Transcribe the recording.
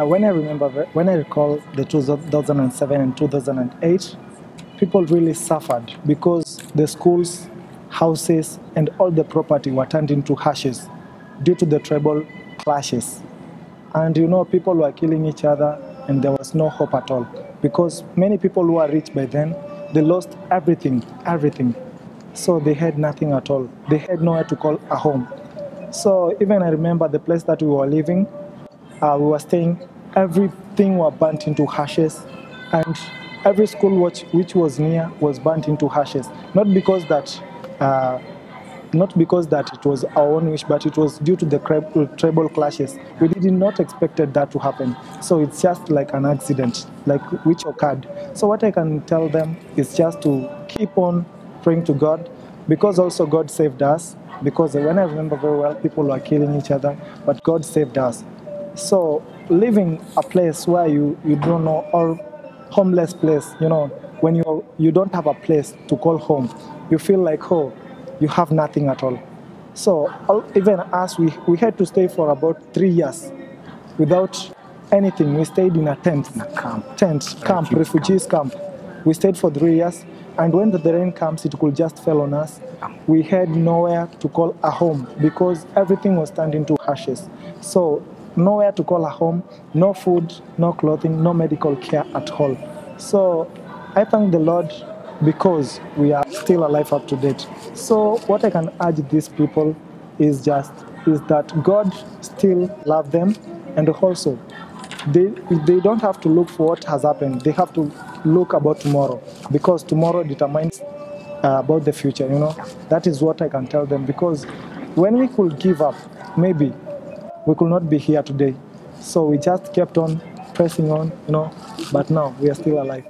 when I recall the 2007 and 2008, people really suffered because the schools, houses, and all the property were turned into ashes due to the tribal clashes. And people were killing each other, and there was no hope at all. Because many people who are rich by then, they lost everything. So they had nothing at all. They had nowhere to call a home. So even I remember the place that we were living, we were staying, everything was burnt into ashes, and every school which was near was burnt into ashes. Not because that it was our own wish, but it was due to the tribal clashes. We did not expected that to happen. So it's just like an accident, like which occurred. So what I can tell them is just to keep on praying to God, because also God saved us. Because when I remember very well, people were killing each other, but God saved us. So living a place where you don't know, or homeless place, when you don't have a place to call home, you feel like, oh, you have nothing at all. So even us, we had to stay for about 3 years without anything. We stayed in a tent, refugees camp. We stayed for 3 years, and when the rain comes, it could just fall on us. We had nowhere to call a home because everything was turned into ashes. So nowhere to call a home, no food, no clothing, no medical care at all. So I thank the Lord because we are still alive up to date. So what I can urge these people is that God still loves them, and also they don't have to look for what has happened. They have to look about tomorrow, because tomorrow determines about the future. That is what I can tell them, because when we could give up, maybe we could not be here today. So we just kept on pressing on, but now we are still alive.